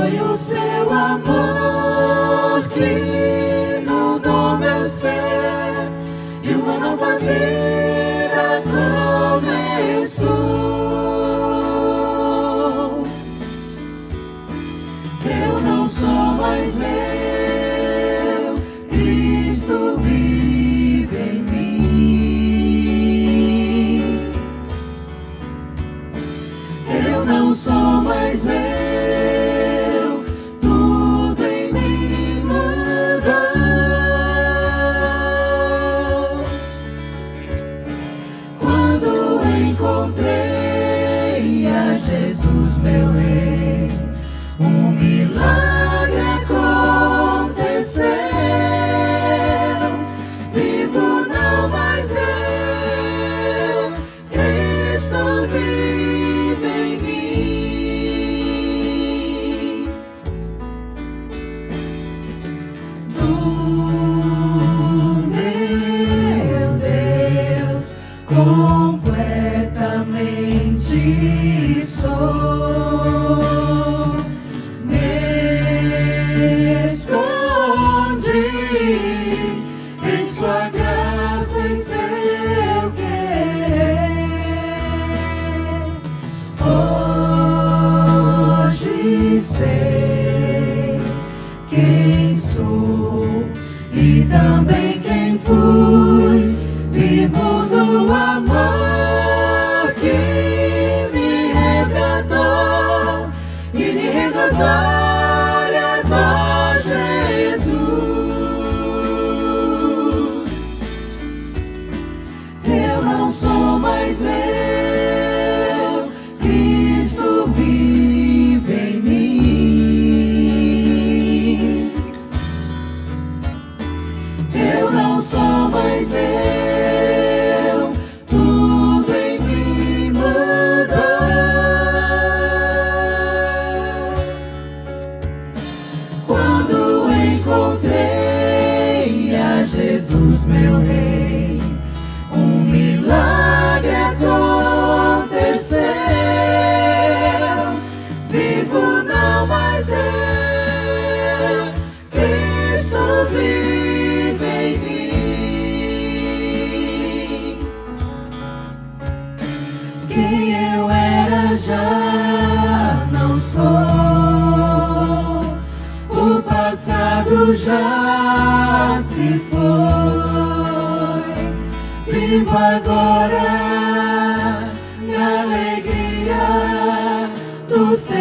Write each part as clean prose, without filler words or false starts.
Foi o seu amor que inundou meu ser e uma nova vida começou. Eu não sou mais eu, Cristo vive em mim. Eu não sou mais eu, tudo em mim mudou. Quando encontrei a Jesus, meu Rei, um milagre aconteceu. Vivo não mais eu, Cristo vive em mim. Do meu Deus completamente sou. Em sua graça e seu querer, hoje sei quem sou e também quem fui. Vivo do amor que me resgatou e lhe rendo glórias, ó Jesus. Eu não sou mais eu, Cristo vive em mim. Eu não sou mais eu, tudo em mim mudou. Quando encontrei a Jesus, meu Rei, um milagre aconteceu. Vivo não mais eu, Cristo vive em mim. Quem eu era já não sou, o passado já se foi. Vivo agora na alegria do Senhor.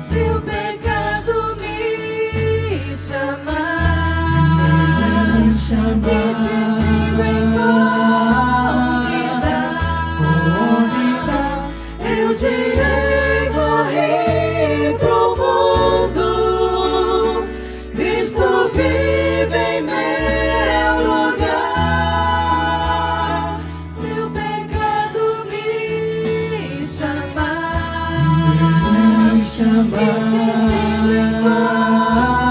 Se o pecado me chamar, insistindo em convidar, eu direi: morri pro mundo, Cristo vive em meu lugar. Se o pecado me chamar, insistindo em convidar,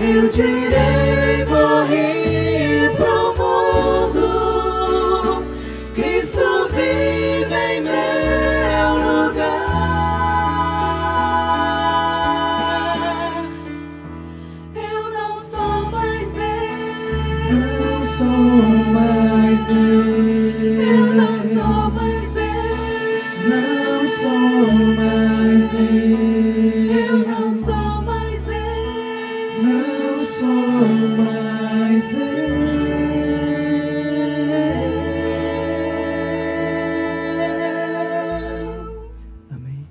eu direi: morri pro mundo, Cristo vive em meu lugar. Eu não sou mais eu, não sou mais eu não sou mais não sou mais eu não sou mais não sou mais Amém.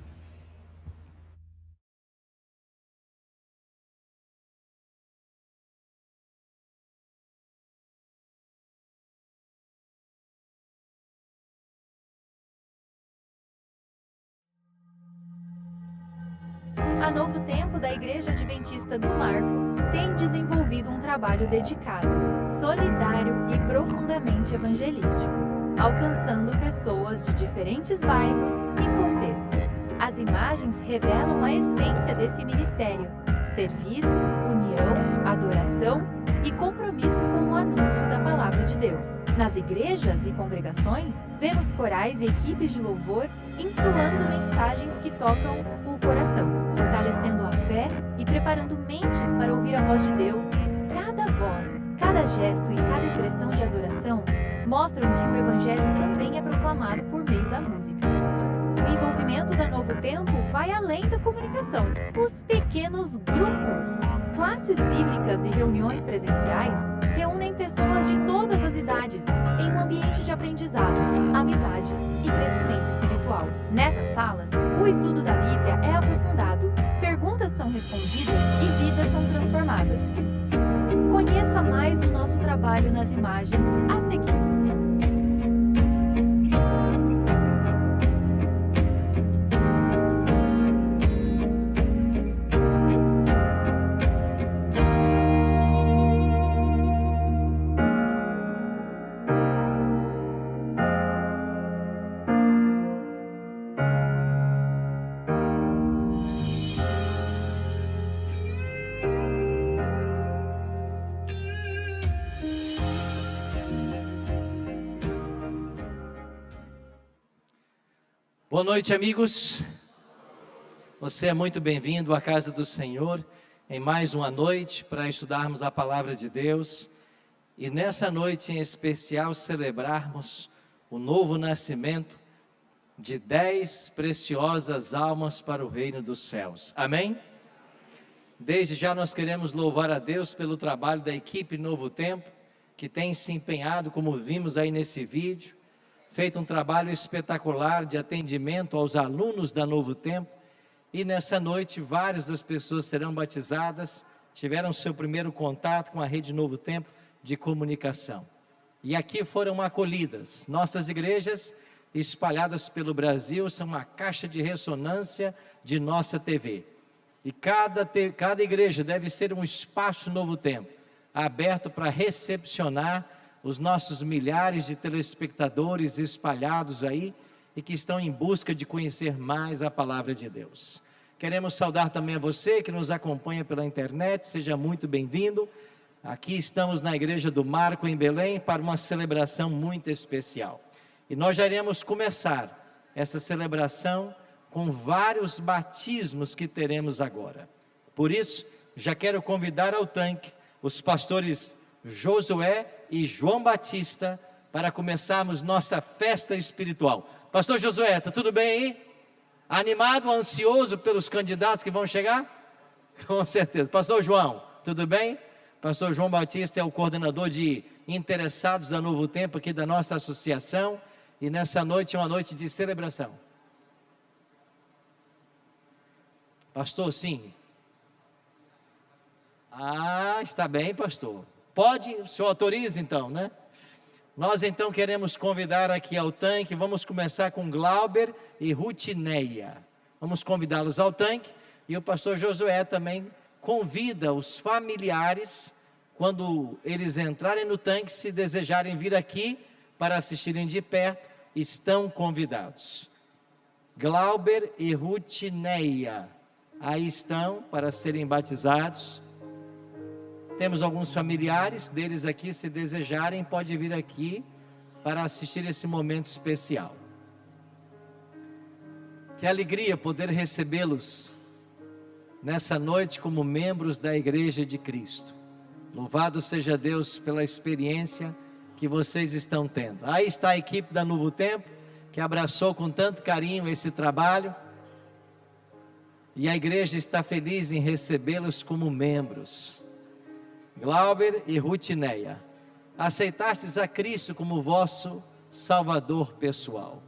A Novo Tempo da Igreja Adventista do Marco tem desenvolvido um trabalho dedicado, solidário e profundamente evangelístico, alcançando pessoas de diferentes bairros e contextos. As imagens revelam a essência desse ministério: serviço, união, adoração e compromisso com o anúncio da Palavra de Deus. Deus. Nas igrejas e congregações, vemos corais e equipes de louvor entoando mensagens que tocam o coração, fortalecendo a fé e preparando mentes para ouvir a voz de Deus. Cada voz, cada gesto e cada expressão de adoração mostram que o Evangelho também é proclamado por meio da música. O envolvimento da Novo Tempo vai além da comunicação. Os pequenos grupos, classes bíblicas e reuniões presenciais reúnem pessoas de todas as idades em um ambiente de aprendizado, amizade e crescimento espiritual. Nessas salas, o estudo da Bíblia é aprofundado, perguntas são respondidas e vidas são transformadas. Conheça mais do nosso trabalho nas imagens a seguir. Boa noite, amigos. Você é muito bem-vindo à casa do Senhor em mais uma noite para estudarmos a palavra de Deus e nessa noite em especial celebrarmos o novo nascimento de 10 preciosas almas para o reino dos céus. Amém? Desde já nós queremos louvar a Deus pelo trabalho da equipe Novo Tempo, que tem se empenhado, como vimos aí nesse vídeo, feito um trabalho espetacular de atendimento aos alunos da Novo Tempo, e nessa noite várias das pessoas serão batizadas, tiveram seu primeiro contato com a rede Novo Tempo de comunicação, e aqui foram acolhidas. Nossas igrejas espalhadas pelo Brasil são uma caixa de ressonância de nossa TV, e cada igreja deve ser um espaço Novo Tempo, aberto para recepcionar os nossos milhares de telespectadores espalhados aí e que estão em busca de conhecer mais a palavra de Deus. Queremos saudar também a você que nos acompanha pela internet, seja muito bem-vindo. Aqui estamos na Igreja do Marco, em Belém, para uma celebração muito especial. E nós já iremos começar essa celebração com vários batismos que teremos agora. Por isso, já quero convidar ao tanque os pastores Josué e João Batista para começarmos nossa festa espiritual. Pastor Josué, está tudo bem aí? Animado, ansioso pelos candidatos que vão chegar? Com certeza. Pastor João, tudo bem? Pastor João Batista é o coordenador de interessados da Novo Tempo aqui da nossa associação, e nessa noite é uma noite de celebração. Pastor, sim. Está bem, pastor. Pode? O senhor autoriza então, né? Nós então queremos convidar aqui ao tanque, vamos começar com Glauber e Rutineia. Vamos convidá-los ao tanque, e o pastor Josué também convida os familiares, quando eles entrarem no tanque, se desejarem vir aqui para assistirem de perto, estão convidados. Glauber e Rutineia, aí estão para serem batizados. Temos alguns familiares deles aqui, se desejarem, pode vir aqui para assistir esse momento especial. Que alegria poder recebê-los nessa noite como membros da Igreja de Cristo. Louvado seja Deus pela experiência que vocês estão tendo. Aí está a equipe da Novo Tempo, que abraçou com tanto carinho esse trabalho, e a igreja está feliz em recebê-los como membros. Glauber e Rutineia, aceitastes a Cristo como vosso Salvador pessoal.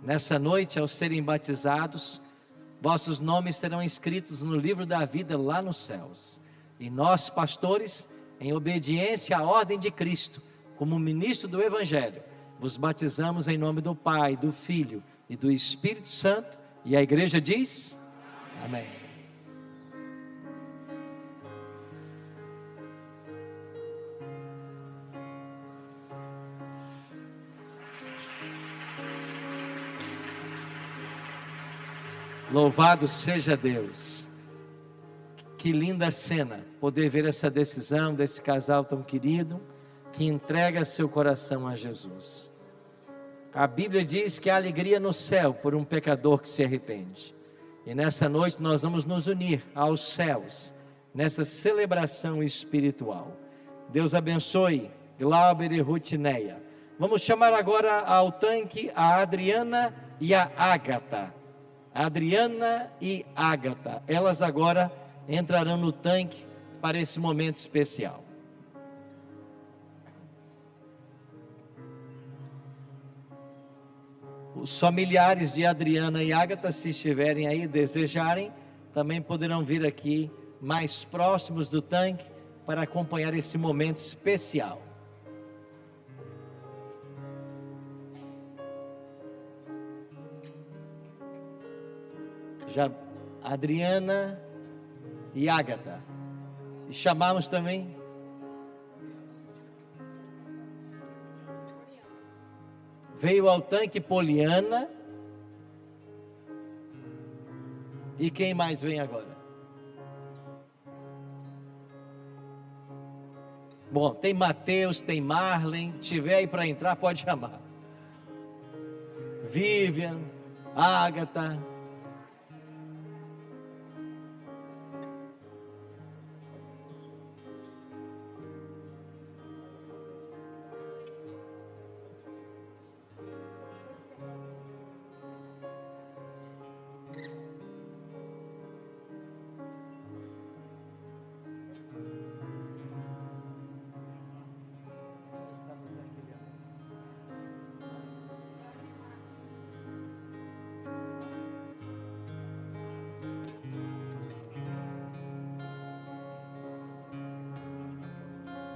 Nessa noite, ao serem batizados, vossos nomes serão escritos no livro da vida lá nos céus. E nós, pastores, em obediência à ordem de Cristo, como ministro do Evangelho, vos batizamos em nome do Pai, do Filho e do Espírito Santo. E a igreja diz: Amém. Louvado seja Deus. Que linda cena, poder ver essa decisão desse casal tão querido, que entrega seu coração a Jesus. A Bíblia diz que há alegria no céu por um pecador que se arrepende. E nessa noite nós vamos nos unir aos céus, nessa celebração espiritual. Deus abençoe Glauber e Rutineia. Vamos chamar agora ao tanque a Adriana e a Ágata. Adriana e Ágata. Elas agora entrarão no tanque para esse momento especial. Os familiares de Adriana e Ágata, se estiverem aí, desejarem, também poderão vir aqui mais próximos do tanque para acompanhar esse momento especial. Já Adriana e Ágata. E chamamos também veio ao tanque Poliana. E quem mais vem agora? Bom, tem Mateus, tem Marlen. Tiver aí para entrar, pode chamar. Vivian, Ágata.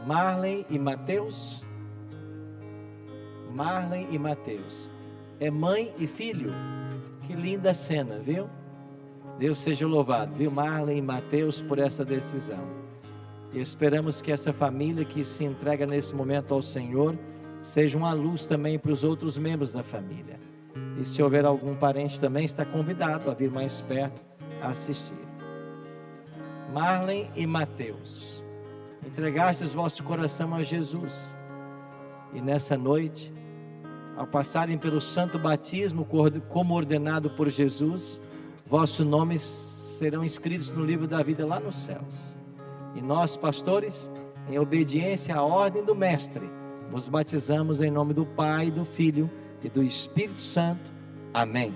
Marlen e Mateus. Marlen e Mateus. É mãe e filho. Que linda cena, viu? Deus seja louvado, viu, Marlen e Mateus, por essa decisão. E esperamos que essa família que se entrega nesse momento ao Senhor seja uma luz também para os outros membros da família. E se houver algum parente também, está convidado a vir mais perto a assistir. Marlen e Mateus, entregastes vosso coração a Jesus, e nessa noite, ao passarem pelo santo batismo como ordenado por Jesus, vossos nomes serão escritos no livro da vida lá nos céus. E nós, pastores, em obediência à ordem do Mestre, vos batizamos em nome do Pai, do Filho e do Espírito Santo. Amém.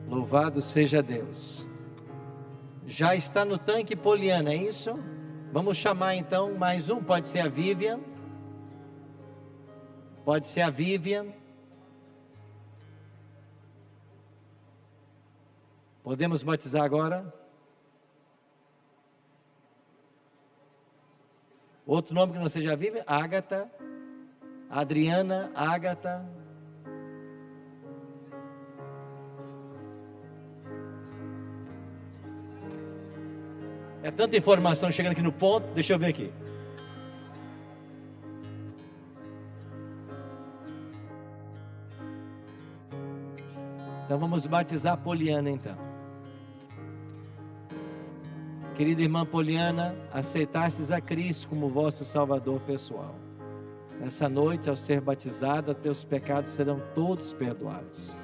Louvado seja Deus. Já está no tanque Poliana, é isso? Vamos chamar então mais um, pode ser a Vivian. Pode ser a Vivian. Podemos batizar agora? Outro nome que não seja a Vivian? Ágata. Adriana, Ágata. É tanta informação chegando aqui no ponto, deixa eu ver aqui. Então vamos batizar a Poliana então. Querida irmã Poliana, aceitastes a Cristo como vosso Salvador pessoal. Nessa noite, ao ser batizada, teus pecados serão todos perdoados.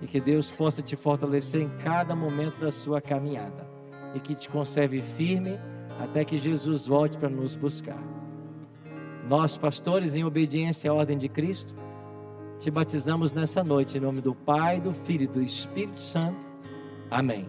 E que Deus possa te fortalecer em cada momento da sua caminhada. E que te conserve firme até que Jesus volte para nos buscar. Nós, pastores, em obediência à ordem de Cristo, te batizamos nessa noite em nome do Pai, do Filho e do Espírito Santo. Amém.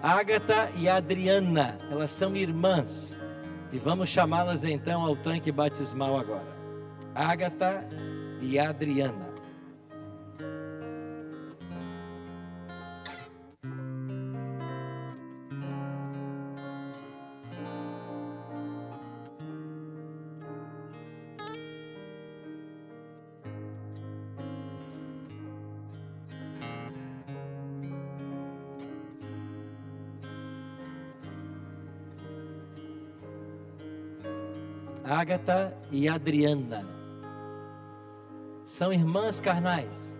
Ágata e Adriana, elas são irmãs. E vamos chamá-las então ao tanque batismal agora. Ágata e Adriana. Ágata e Adriana são irmãs carnais,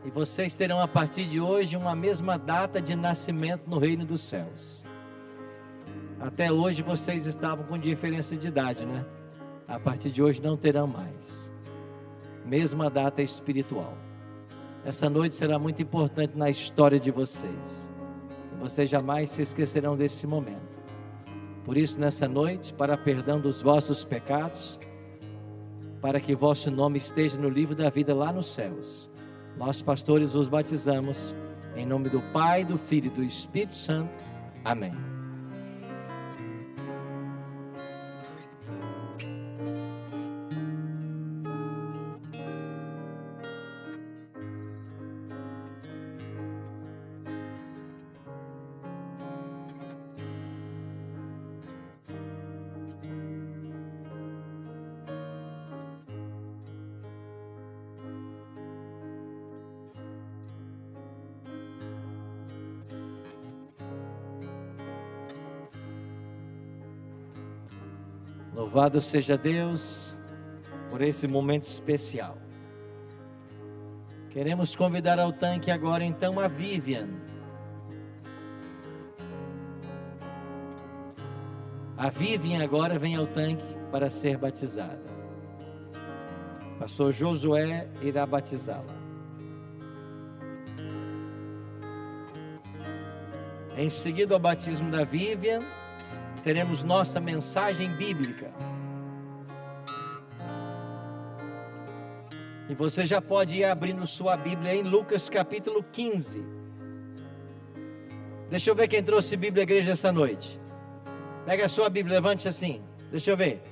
e vocês terão a partir de hoje uma mesma data de nascimento no reino dos céus. Até hoje vocês estavam com diferença de idade, né? A partir de hoje não terão mais. Mesma data espiritual. Essa noite será muito importante na história de vocês, e vocês jamais se esquecerão desse momento. Por isso, nessa noite, para perdão dos vossos pecados, para que vosso nome esteja no livro da vida lá nos céus, nós, pastores, os batizamos em nome do Pai, do Filho e do Espírito Santo. Amém. Louvado seja Deus por esse momento especial. Queremos convidar ao tanque agora então a Vivian. A Vivian agora vem ao tanque para ser batizada. Pastor Josué irá batizá-la. Em seguida ao batismo da Vivian, teremos nossa mensagem bíblica. E você já pode ir abrindo sua Bíblia em Lucas capítulo 15. Deixa eu ver quem trouxe Bíblia à igreja essa noite. Pega a sua Bíblia, levante assim. Deixa eu ver.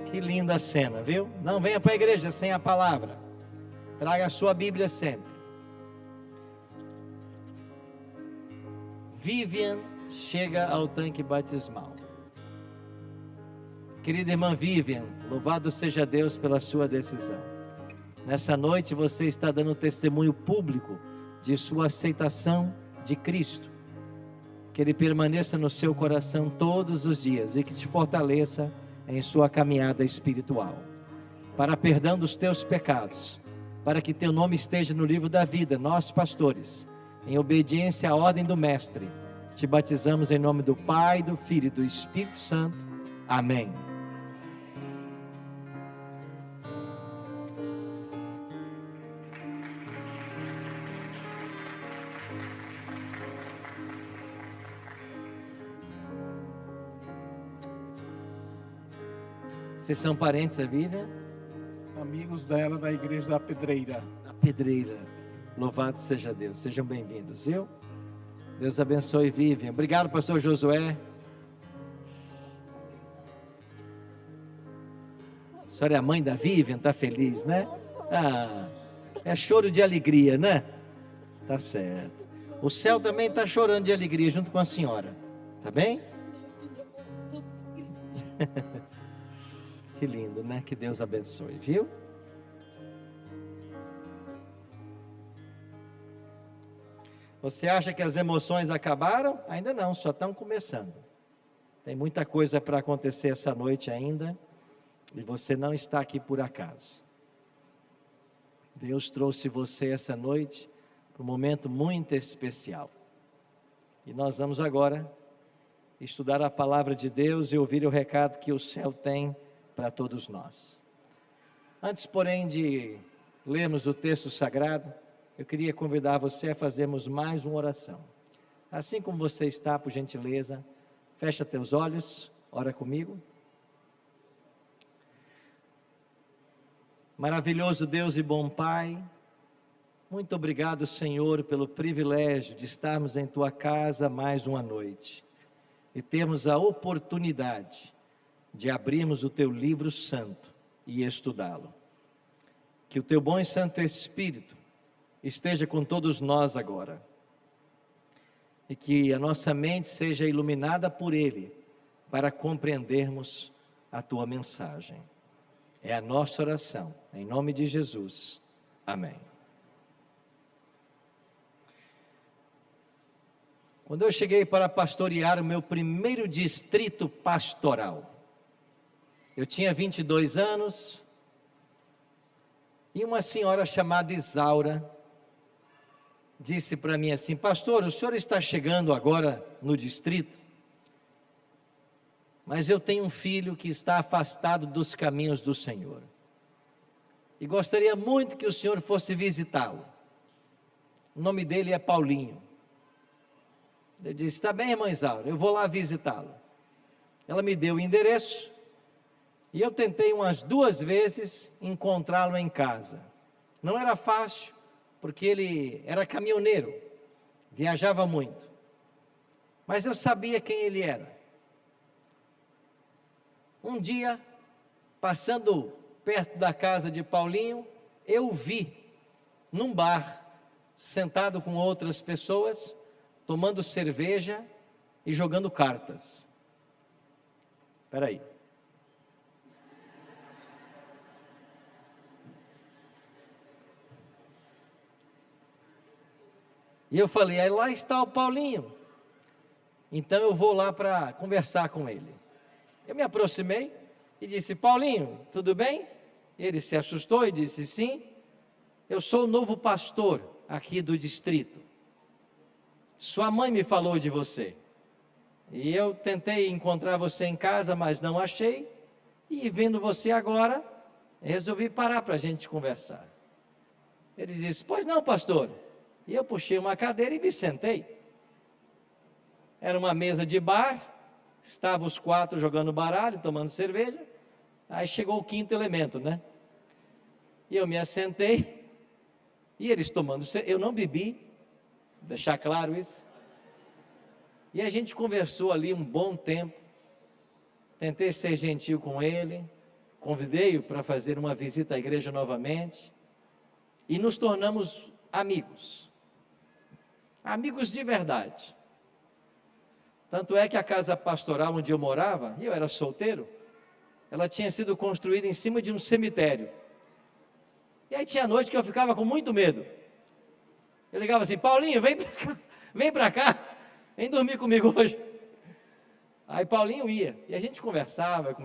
Que linda cena, viu? Não venha para a igreja sem a palavra. Traga a sua Bíblia sempre. Vivian chega ao tanque batismal. Querida irmã Vivian, louvado seja Deus pela sua decisão. Nessa noite você está dando testemunho público de sua aceitação de Cristo. Que Ele permaneça no seu coração todos os dias e que te fortaleça em sua caminhada espiritual. Para perdão dos teus pecados, para que teu nome esteja no livro da vida, nós pastores, em obediência à ordem do Mestre, te batizamos em nome do Pai, do Filho e do Espírito Santo. Amém. Vocês são parentes da Vivian? Amigos dela da igreja da Pedreira. Da Pedreira. Louvado seja Deus. Sejam bem-vindos, viu? Deus abençoe Vivian. Obrigado, pastor Josué. A senhora é a mãe da Vivian, está feliz, né? Ah, é choro de alegria, né? Tá certo. O céu também está chorando de alegria junto com a senhora. Tá bem? Que lindo, né? Que Deus abençoe, viu? Você acha que as emoções acabaram? Ainda não, só estão começando. Tem muita coisa para acontecer essa noite ainda, e você não está aqui por acaso. Deus trouxe você essa noite para um momento muito especial. E nós vamos agora estudar a palavra de Deus e ouvir o recado que o céu tem para todos nós. Antes, porém, de lermos o texto sagrado, eu queria convidar você a fazermos mais uma oração. Assim como você está, por gentileza, fecha teus olhos, ora comigo. Maravilhoso Deus e bom Pai, Muito obrigado, Senhor, pelo privilégio de estarmos em Tua casa mais uma noite e termos a oportunidade de abrirmos o Teu livro santo e estudá-lo. Que o Teu bom e santo Espírito esteja com todos nós agora e que a nossa mente seja iluminada por Ele para compreendermos a Tua mensagem. É a nossa oração, em nome de Jesus. Amém. Quando eu cheguei para pastorear o meu primeiro distrito pastoral, eu tinha 22 anos e uma senhora chamada Isaura disse para mim assim: pastor, o senhor está chegando agora no distrito, mas eu tenho um filho que está afastado dos caminhos do Senhor e gostaria muito que o senhor fosse visitá-lo. O nome dele é Paulinho. Eu disse: está bem, irmã Isaura, eu vou lá visitá-lo. Ela me deu o endereço e eu tentei umas 2 vezes encontrá-lo em casa. Não era fácil, porque ele era caminhoneiro, viajava muito, mas eu sabia quem ele era. Um dia, passando perto da casa de Paulinho, eu o vi num bar, sentado com outras pessoas, tomando cerveja e jogando cartas. Espera aí. E eu falei: aí lá está o Paulinho, então eu vou lá para conversar com ele. Eu me aproximei e disse: Paulinho, tudo bem? Ele se assustou e disse: sim, eu sou o novo pastor aqui do distrito. Sua mãe me falou de você. E eu tentei encontrar você em casa, mas não achei. E vendo você agora, resolvi parar para a gente conversar. Ele disse: pois não, pastor. E eu puxei uma cadeira e me sentei. Era uma mesa de bar, estavam os 4 jogando baralho, tomando cerveja. Aí chegou o 5º elemento, né? E eu me assentei, e eles tomando cerveja. Eu não bebi, deixar claro isso. E a gente conversou ali um bom tempo. Tentei ser gentil com ele, convidei-o para fazer uma visita à igreja novamente, e nos tornamos amigos. Amigos de verdade. Tanto é que a casa pastoral onde eu morava, e eu era solteiro, ela tinha sido construída em cima de um cemitério. E aí tinha noite que eu ficava com muito medo. Eu ligava assim: Paulinho, vem para cá, vem dormir comigo hoje. Aí Paulinho ia, e a gente conversava.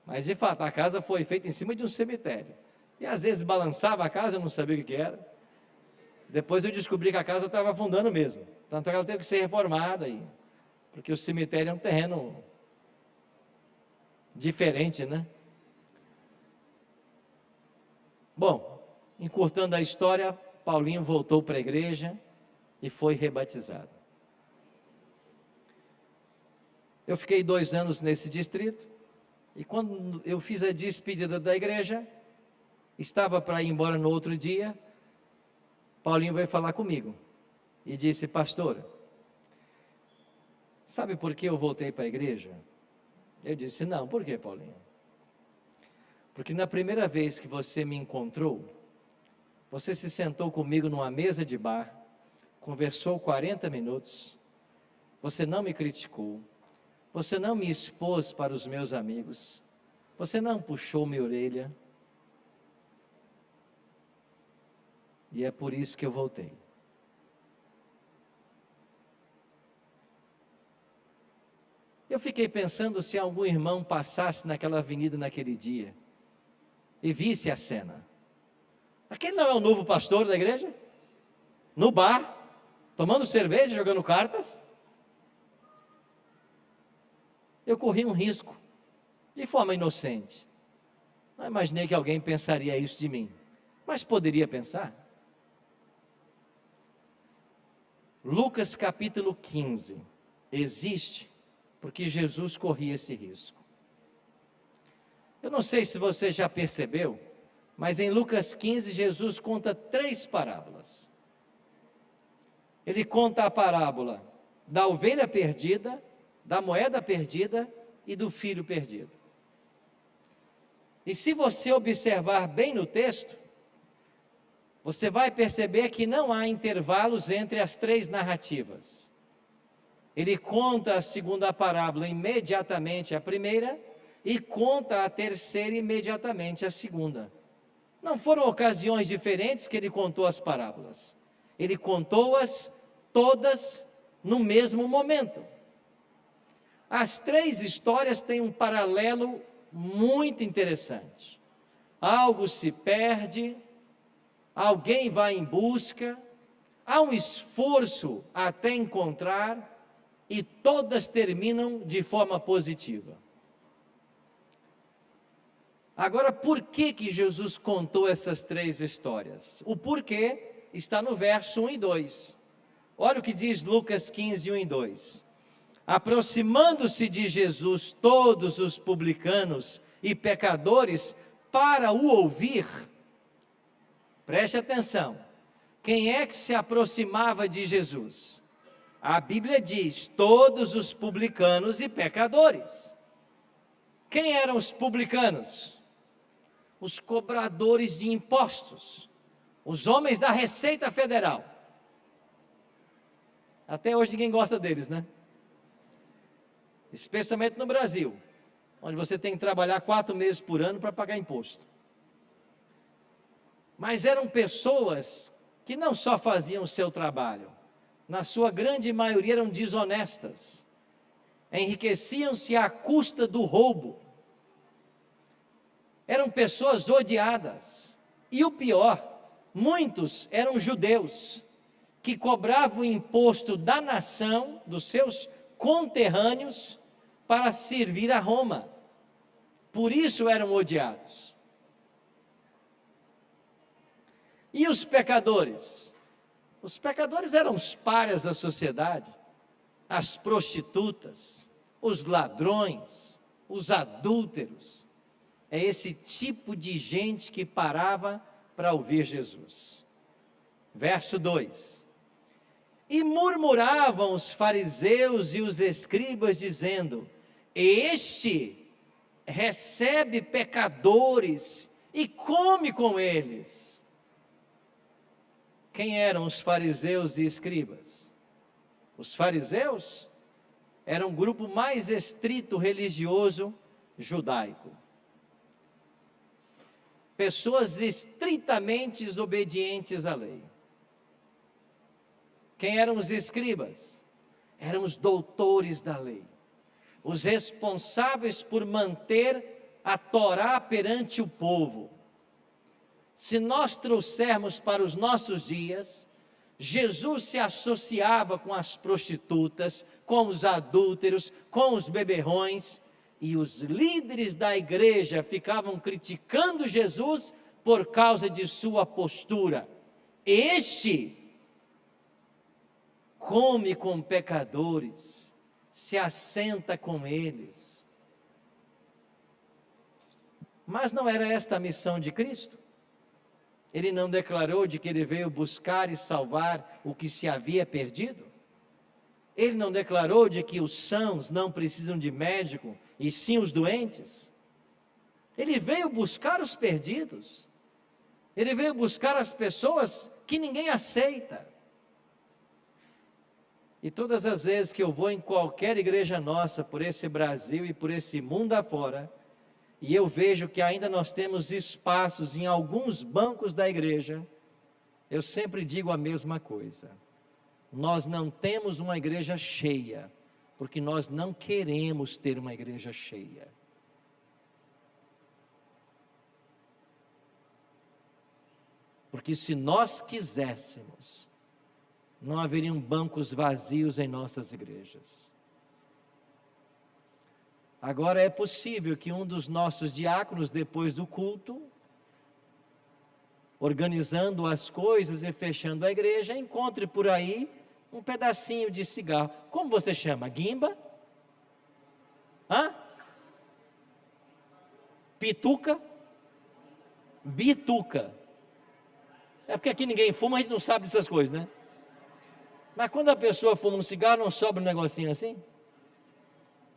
Mas de fato, a casa foi feita em cima de um cemitério. E às vezes balançava a casa, eu não sabia o que era. Depois eu descobri que a casa estava afundando mesmo. Tanto é que ela teve que ser reformada aí, porque o cemitério é um terreno diferente, né? Bom, encurtando a história, Paulinho voltou para a igreja e foi rebatizado. Eu fiquei 2 anos nesse distrito, e quando eu fiz a despedida da igreja, estava para ir embora no outro dia, Paulinho veio falar comigo e disse: pastor, sabe por que eu voltei para a igreja? Eu disse: não, por que, Paulinho? Porque na primeira vez que você me encontrou, você se sentou comigo numa mesa de bar, conversou 40 minutos, você não me criticou, você não me expôs para os meus amigos, você não puxou minha orelha, e é por isso que eu voltei. Eu fiquei pensando se algum irmão passasse naquela avenida naquele dia e visse a cena. Aquele não é o novo pastor da igreja? No bar, tomando cerveja, jogando cartas? Eu corri um risco, de forma inocente. Não imaginei que alguém pensaria isso de mim, mas poderia pensar. Lucas capítulo 15 existe porque Jesus corria esse risco. Eu não sei se você já percebeu, Mas em Lucas 15, Jesus conta 3 parábolas. Ele conta a parábola da ovelha perdida, da moeda perdida e do filho perdido. E se você observar bem no texto, você vai perceber que não há intervalos entre as 3 narrativas. Ele conta a segunda parábola imediatamente a primeira e conta a terceira imediatamente a segunda. Não foram ocasiões diferentes que ele contou as parábolas. Ele contou-as todas no mesmo momento. As 3 histórias têm um paralelo muito interessante. Algo se perde, alguém vai em busca, há um esforço até encontrar e todas terminam de forma positiva. Agora, por que Jesus contou essas 3 histórias? O porquê está no verso 1 e 2. Olha o que diz Lucas 15, 1 e 2. Aproximando-se de Jesus todos os publicanos e pecadores para o ouvir. Preste atenção. Quem é que se aproximava de Jesus? A Bíblia diz, todos os publicanos e pecadores. Quem eram os publicanos? Os cobradores de impostos, os homens da Receita Federal. Até hoje ninguém gosta deles, né? Especialmente no Brasil, onde você tem que trabalhar 4 meses por ano para pagar imposto. Mas eram pessoas que não só faziam o seu trabalho, na sua grande maioria eram desonestas, enriqueciam-se à custa do roubo. Eram pessoas odiadas, e o pior, muitos eram judeus, que cobravam o imposto da nação, dos seus conterrâneos, para servir a Roma, por isso eram odiados. E os pecadores? Os pecadores eram os párias da sociedade, as prostitutas, os ladrões, os adúlteros. É esse tipo de gente que parava para ouvir Jesus. Verso 2. E murmuravam os fariseus e os escribas, dizendo: este recebe pecadores e come com eles. Quem eram os fariseus e escribas? Os fariseus eram um grupo mais estrito religioso judaico. Pessoas estritamente obedientes à lei. Quem eram os escribas? Eram os doutores da lei, os responsáveis por manter a Torá perante o povo. Se nós trouxermos para os nossos dias, Jesus se associava com as prostitutas, com os adúlteros, com os beberrões, e os líderes da igreja ficavam criticando Jesus por causa de sua postura. Este come com pecadores, se assenta com eles. Mas não era esta a missão de Cristo? Ele não declarou de que ele veio buscar e salvar o que se havia perdido? Ele não declarou de que os sãos não precisam de médico, e sim os doentes? Ele veio buscar os perdidos. Ele veio buscar as pessoas que ninguém aceita. E todas as vezes que eu vou em qualquer igreja nossa, por esse Brasil e por esse mundo afora, e eu vejo que ainda nós temos espaços em alguns bancos da igreja, eu sempre digo a mesma coisa: nós não temos uma igreja cheia, porque nós não queremos ter uma igreja cheia. Porque se nós quiséssemos, não haveriam bancos vazios em nossas igrejas. Agora é possível que um dos nossos diáconos, depois do culto, organizando as coisas e fechando a igreja, encontre por aí um pedacinho de cigarro. Como você chama? Guimba? Hã? Pituca? bituca. É porque aqui ninguém fuma, a gente não sabe dessas coisas, né? Mas quando a pessoa fuma um cigarro, não sobra um negocinho assim?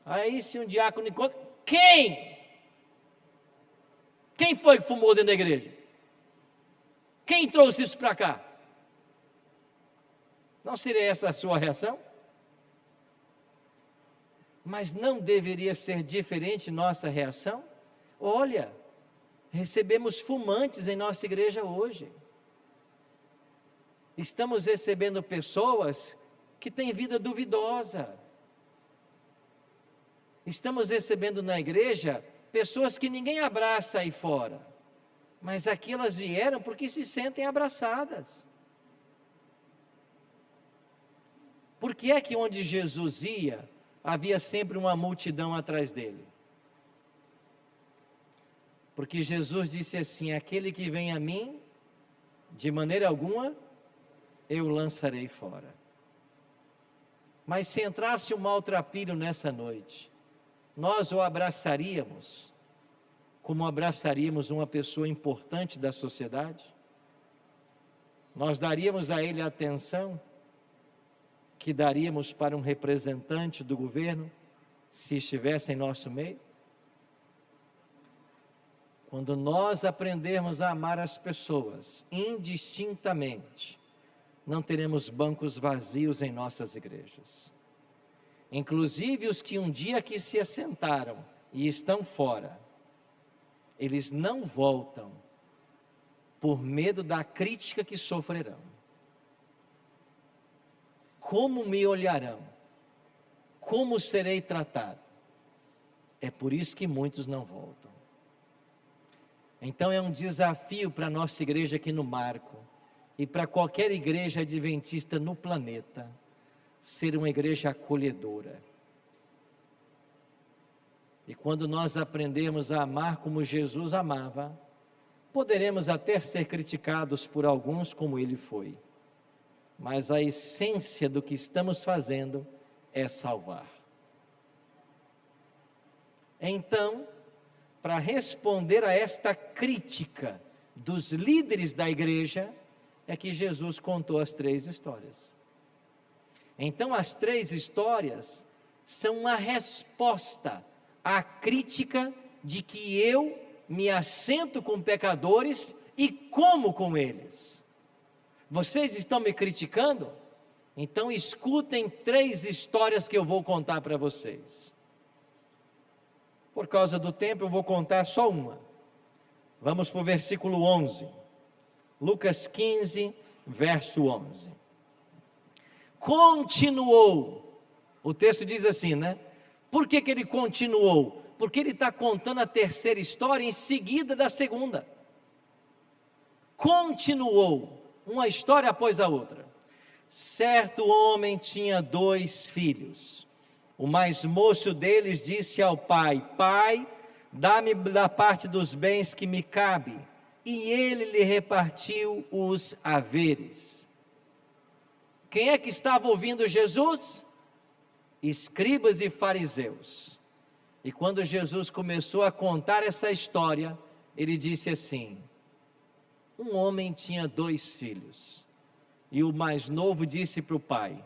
Aí se um diácono encontra... Quem? Quem foi que fumou dentro da igreja? Quem trouxe isso para cá? Não seria essa a sua reação? Mas não deveria ser diferente nossa reação? Olha, recebemos fumantes em nossa igreja hoje. Estamos recebendo pessoas que têm vida duvidosa. Estamos recebendo na igreja pessoas que ninguém abraça aí fora. Mas aqui elas vieram porque se sentem abraçadas. Por que é que onde Jesus ia, havia sempre uma multidão atrás dele? Porque Jesus disse assim: aquele que vem a mim, de maneira alguma, eu lançarei fora. Mas se entrasse um maltrapilho nessa noite, nós o abraçaríamos, como abraçaríamos uma pessoa importante da sociedade? Nós daríamos a ele a atenção que daríamos para um representante do governo, se estivesse em nosso meio? Quando nós aprendermos a amar as pessoas indistintamente, não teremos bancos vazios em nossas igrejas. Inclusive os que um dia aqui se assentaram e estão fora, eles não voltam por medo da crítica que sofrerão. Como me olharão? Como serei tratado? É por isso que muitos não voltam. Então é um desafio para a nossa igreja aqui no Marco, e para qualquer igreja adventista no planeta, ser uma igreja acolhedora. E quando nós aprendermos a amar como Jesus amava, poderemos até ser criticados por alguns como ele foi. Mas a essência do que estamos fazendo é salvar. Então, para responder a esta crítica dos líderes da igreja, é que Jesus contou as 3 histórias. Então, as 3 histórias são uma resposta à crítica de que eu me assento com pecadores e como com eles. Vocês estão me criticando? Então escutem 3 histórias que eu vou contar para vocês. Por causa do tempo eu vou contar só uma. Vamos para o versículo 11. Lucas 15, verso 11. Continuou. O texto diz assim, né? Por que ele continuou? Porque ele está contando a 3ª história em seguida da 2ª. Continuou. Uma história após a outra. Certo homem tinha 2 filhos. O mais moço deles disse ao pai: Pai, dá-me da parte dos bens que me cabe. E ele lhe repartiu os haveres. Quem é que estava ouvindo Jesus? Escribas e fariseus. E quando Jesus começou a contar essa história, ele disse assim: um homem tinha 2 filhos, e o mais novo disse para o pai: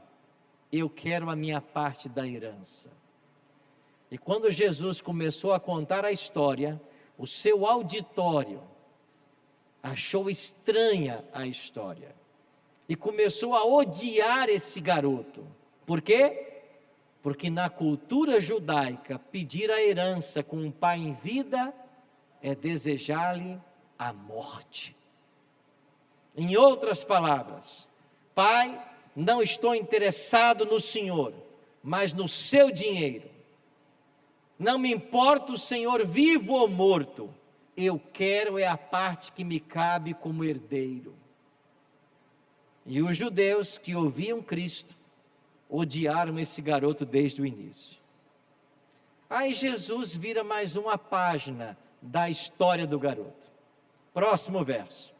eu quero a minha parte da herança. E quando Jesus começou a contar a história, o seu auditório achou estranha a história, e começou a odiar esse garoto. Por quê? Porque na cultura judaica, pedir a herança com um pai em vida é desejar-lhe a morte. Em outras palavras, pai, não estou interessado no senhor, mas no seu dinheiro. Não me importa o senhor vivo ou morto, eu quero é a parte que me cabe como herdeiro. E os judeus que ouviam Cristo odiaram esse garoto desde o início. Aí Jesus vira mais uma página da história do garoto. Próximo verso.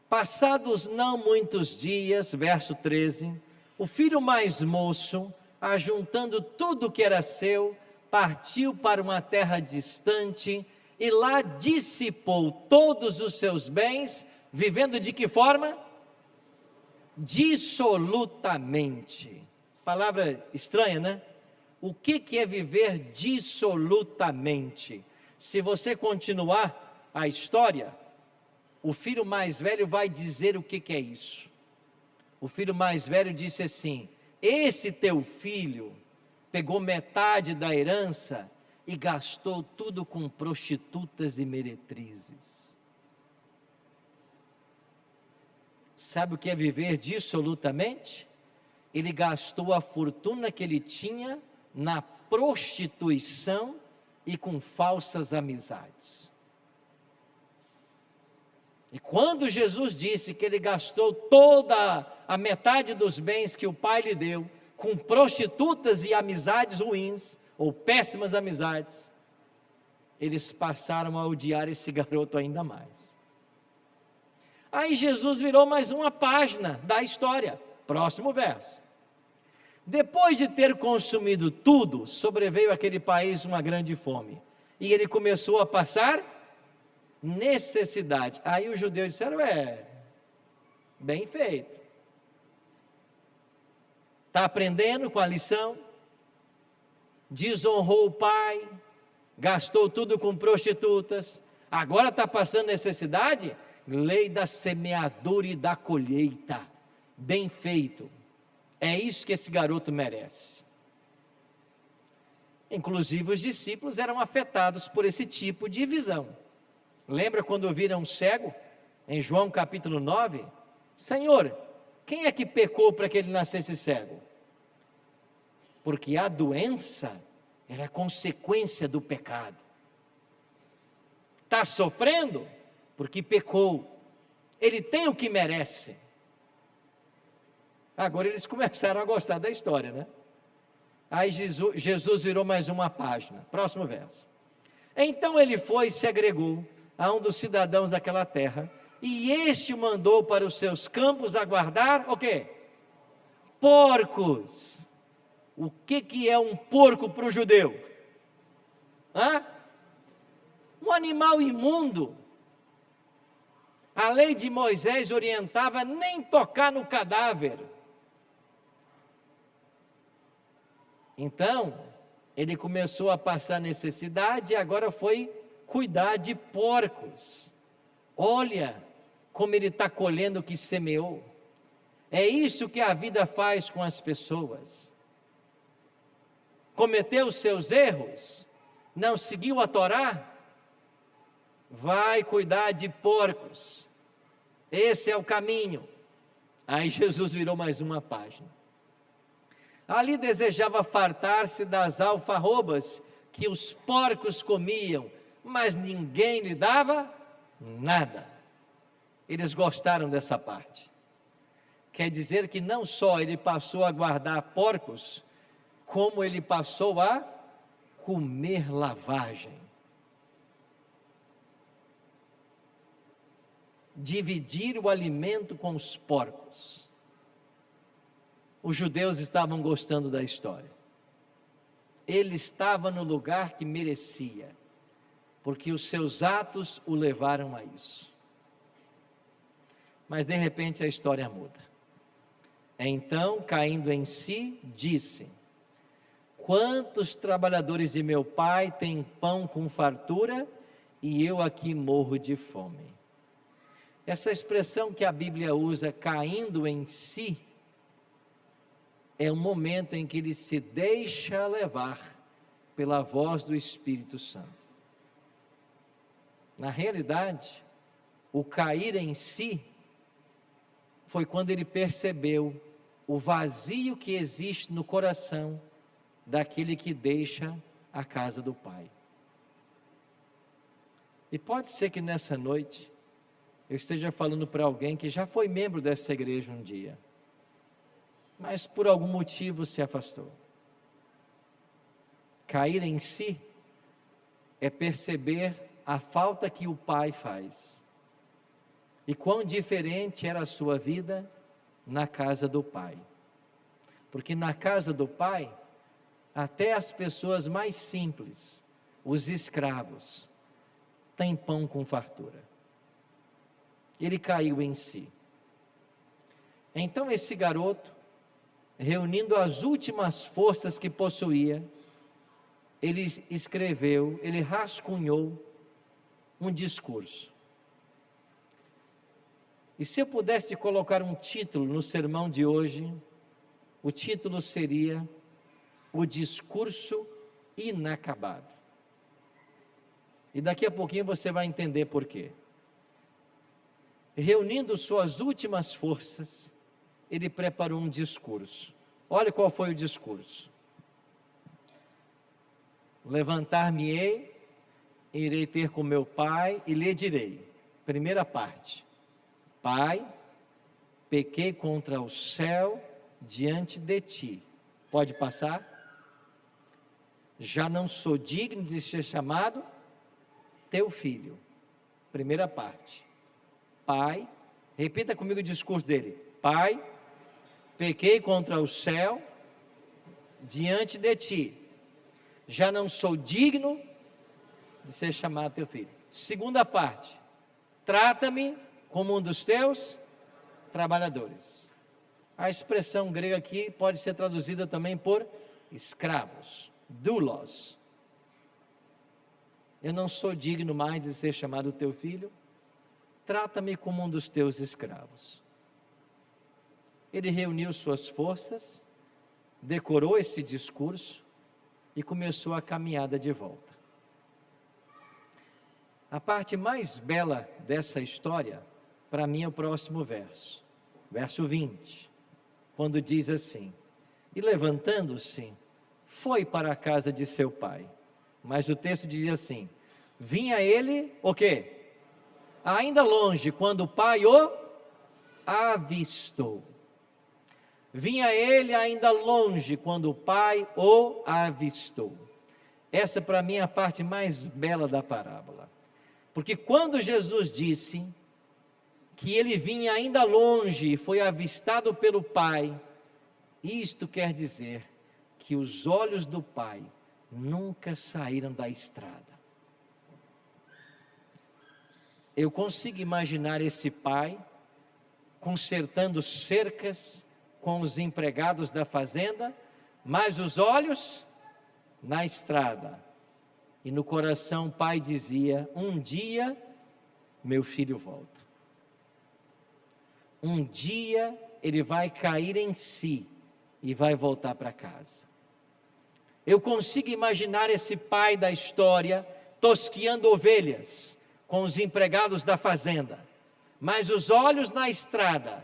Passados não muitos dias, verso 13, o filho mais moço, ajuntando tudo o que era seu, partiu para uma terra distante e lá dissipou todos os seus bens, vivendo de que forma? Dissolutamente. Palavra estranha, né? O que é viver dissolutamente? Se você continuar a história, o filho mais velho vai dizer o que é isso. O filho mais velho disse assim: esse teu filho pegou metade da herança e gastou tudo com prostitutas e meretrizes. Sabe o que é viver dissolutamente? Ele gastou a fortuna que ele tinha na prostituição e com falsas amizades. E quando Jesus disse que ele gastou toda a metade dos bens que o pai lhe deu com prostitutas e amizades ruins, ou péssimas amizades, eles passaram a odiar esse garoto ainda mais. Aí Jesus virou mais uma página da história. Próximo verso. Depois de ter consumido tudo, sobreveio àquele país uma grande fome, e ele começou a passar necessidade. Aí os judeus disseram: bem feito. Está aprendendo com a lição? Desonrou o pai, gastou tudo com prostitutas, agora está passando necessidade? Lei da semeadura e da colheita. Bem feito. É isso que esse garoto merece. Inclusive os discípulos eram afetados por esse tipo de visão. Lembra quando viram um cego? Em João capítulo 9? Senhor, quem é que pecou para que ele nascesse cego? Porque a doença era consequência do pecado. Está sofrendo? Porque pecou. Ele tem o que merece. Agora eles começaram a gostar da história, né? Aí Jesus virou mais uma página. Próximo verso. Então ele foi e se agregou a um dos cidadãos daquela terra, e este o mandou para os seus campos a guardar, o quê? Porcos. O que é um porco para o judeu? Um animal imundo. A lei de Moisés orientava nem tocar no cadáver. Então, ele começou a passar necessidade e agora foi cuidar de porcos. Olha como ele está colhendo o que semeou. É isso que a vida faz com as pessoas. Cometeu os seus erros, não seguiu a Torá, vai cuidar de porcos. Esse é o caminho. Aí Jesus virou mais uma página. Ali desejava fartar-se das alfarrobas que os porcos comiam, mas ninguém lhe dava nada. Eles gostaram dessa parte. Quer dizer que não só ele passou a guardar porcos, como ele passou a comer lavagem. Dividir o alimento com os porcos. Os judeus estavam gostando da história. Ele estava no lugar que merecia, porque os seus atos o levaram a isso. Mas de repente a história muda. Então, caindo em si, disse: quantos trabalhadores de meu pai têm pão com fartura e eu aqui morro de fome? Essa expressão que a Bíblia usa, caindo em si, é um momento em que ele se deixa levar pela voz do Espírito Santo. Na realidade, o cair em si foi quando ele percebeu o vazio que existe no coração daquele que deixa a casa do Pai. E pode ser que nessa noite eu esteja falando para alguém que já foi membro dessa igreja um dia, mas por algum motivo se afastou. Cair em si é perceber a falta que o Pai faz e quão diferente era a sua vida na casa do Pai. Porque na casa do Pai, até as pessoas mais simples, os escravos, tem pão com fartura. Ele caiu em si. Então esse garoto, reunindo as últimas forças que possuía, ele escreveu, ele rascunhou um discurso. E se eu pudesse colocar um título no sermão de hoje, o título seria O Discurso Inacabado. E daqui a pouquinho você vai entender por quê. Reunindo suas últimas forças, ele preparou um discurso. Olha qual foi o discurso. Levantar-me-ei, irei ter com meu pai e lhe direi. Primeira parte. Pai, pequei contra o céu diante de ti. Pode passar? Já não sou digno de ser chamado teu filho. Primeira parte. Pai, repita comigo o discurso dele. Pai, pequei contra o céu diante de ti. Já não sou digno de ser chamado teu filho. Segunda parte. Trata-me como um dos teus trabalhadores. A expressão grega aqui pode ser traduzida também por escravos, doulos. Eu não sou digno mais de ser chamado teu filho, trata-me como um dos teus escravos. Ele reuniu suas forças, decorou esse discurso e começou a caminhada de volta. A parte mais bela dessa história, para mim, é o próximo verso, verso 20, quando diz assim: e levantando-se, foi para a casa de seu pai. Mas o texto diz assim: vinha ele, o quê? Ainda longe, quando o pai o avistou. Vinha ele ainda longe, quando o pai o avistou. Essa para mim é a parte mais bela da parábola. Porque quando Jesus disse que ele vinha ainda longe e foi avistado pelo pai, isto quer dizer que os olhos do pai nunca saíram da estrada. Eu consigo imaginar esse pai consertando cercas com os empregados da fazenda, mas os olhos na estrada. E no coração o pai dizia: um dia meu filho volta. Um dia ele vai cair em si e vai voltar para casa. Eu consigo imaginar esse pai da história tosqueando ovelhas com os empregados da fazenda, mas os olhos na estrada.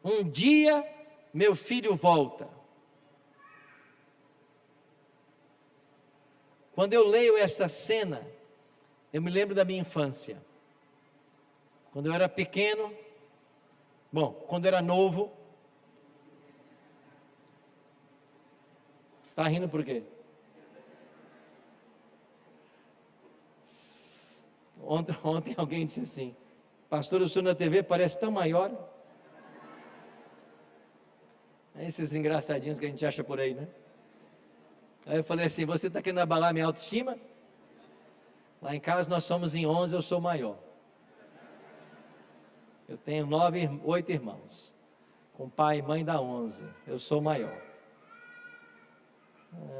Um dia meu filho volta. Quando eu leio essa cena, eu me lembro da minha infância. Quando eu era pequeno, quando eu era novo. Está rindo por quê? Ontem alguém disse assim: pastor, o senhor na TV parece tão maior. Esses engraçadinhos que a gente acha por aí, né? Aí eu falei assim: você está querendo abalar minha autoestima? Lá em casa nós somos em 11, eu sou maior. Eu tenho 8 irmãos. Com pai e mãe dá 11, eu sou maior.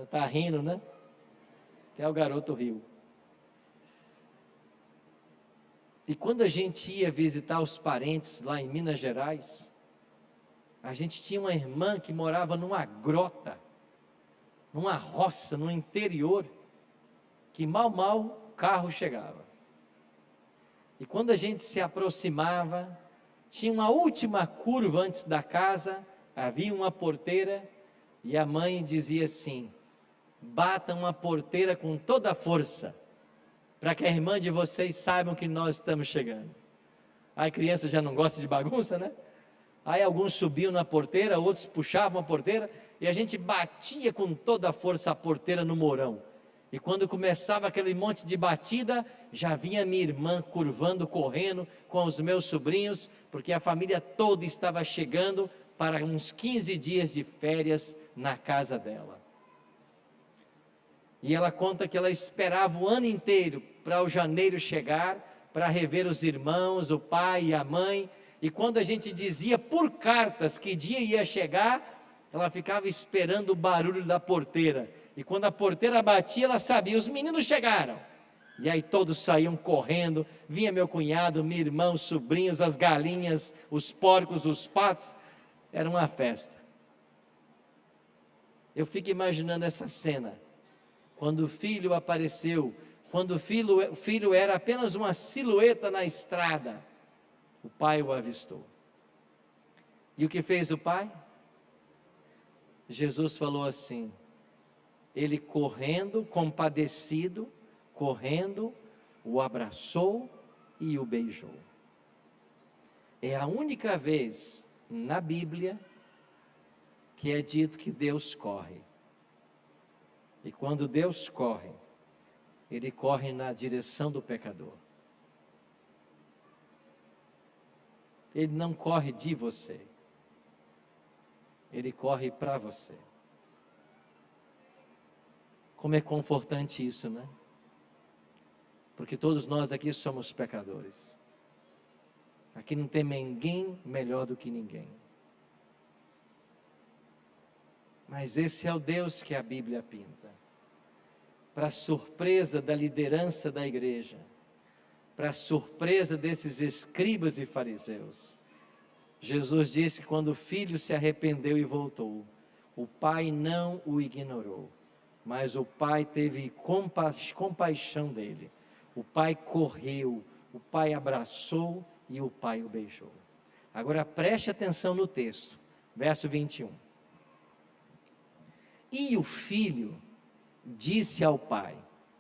Está rindo, né? Até o garoto riu. E quando a gente ia visitar os parentes lá em Minas Gerais, a gente tinha uma irmã que morava numa grota, numa roça, no interior, que mal o carro chegava. E quando a gente se aproximava, tinha uma última curva antes da casa, havia uma porteira, e a mãe dizia assim: batam a porteira com toda a força, para que a irmã de vocês saibam que nós estamos chegando. Aí criança já não gosta de bagunça, né? Aí alguns subiam na porteira, outros puxavam a porteira, e a gente batia com toda a força a porteira no morão. E quando começava aquele monte de batida, já vinha minha irmã curvando, correndo com os meus sobrinhos, porque a família toda estava chegando para uns 15 dias de férias na casa dela. E ela conta que ela esperava o ano inteiro para o janeiro chegar, para rever os irmãos, o pai e a mãe. E quando a gente dizia por cartas que dia ia chegar, ela ficava esperando o barulho da porteira. E quando a porteira batia, ela sabia, os meninos chegaram. E aí todos saíam correndo, vinha meu cunhado, minha irmã, os sobrinhos, as galinhas, os porcos, os patos. Era uma festa. Eu fico imaginando essa cena. Quando o filho apareceu, quando o filho era apenas uma silhueta na estrada, o pai o avistou. E o que fez o pai? Jesus falou assim, ele correndo, compadecido, correndo, o abraçou e o beijou. É a única vez na Bíblia que é dito que Deus corre. E quando Deus corre, Ele corre na direção do pecador. Ele não corre de você. Ele corre para você. Como é confortante isso, né? Porque todos nós aqui somos pecadores. Aqui não tem ninguém melhor do que ninguém. Mas esse é o Deus que a Bíblia pinta. Para surpresa da liderança da igreja, para surpresa desses escribas e fariseus, Jesus disse que quando o filho se arrependeu e voltou, o pai não o ignorou, mas o pai teve compaixão dele. O pai correu, o pai abraçou e o pai o beijou. Agora preste atenção no texto, verso 21. E o filho disse ao pai,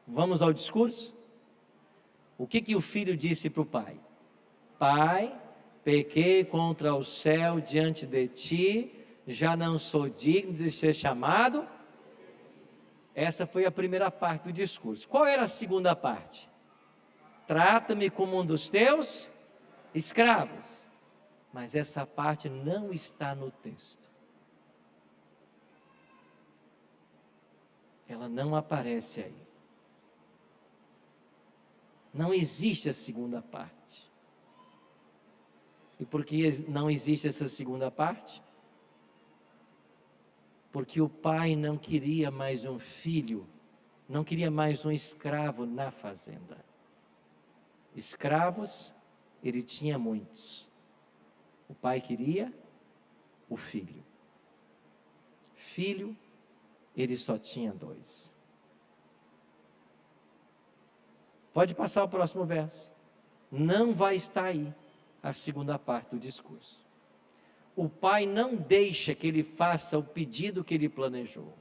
vamos ao discurso? O que o filho disse para o pai? Pai, pequei contra o céu diante de ti, já não sou digno de ser chamado. Essa foi a primeira parte do discurso. Qual era a segunda parte? Trata-me como um dos teus escravos. Mas essa parte não está no texto. Ela não aparece aí. Não existe a segunda parte. E por que não existe essa segunda parte? Porque o pai não queria mais um filho, não queria mais um escravo na fazenda. Escravos, ele tinha muitos. O pai queria o filho. Filho, ele só tinha 2. Pode passar o próximo verso. Não vai estar aí a segunda parte do discurso. O pai não deixa que ele faça o pedido que ele planejou.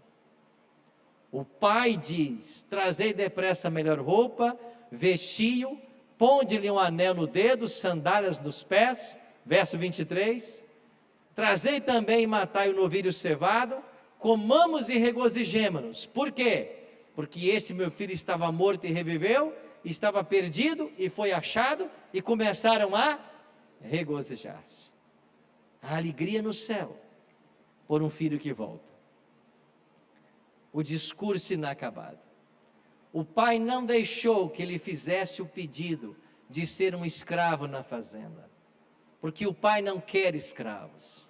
O pai diz, trazei depressa a melhor roupa, vestiu, ponde-lhe um anel no dedo, sandálias nos pés, verso 23. Trazei também e matai o novilho cevado, comamos e regozijemo-nos. Por quê? Porque este meu filho estava morto e reviveu, estava perdido e foi achado, e começaram a regozijar-se. A alegria no céu, por um filho que volta. O discurso inacabado. O pai não deixou que ele fizesse o pedido de ser um escravo na fazenda, porque o pai não quer escravos.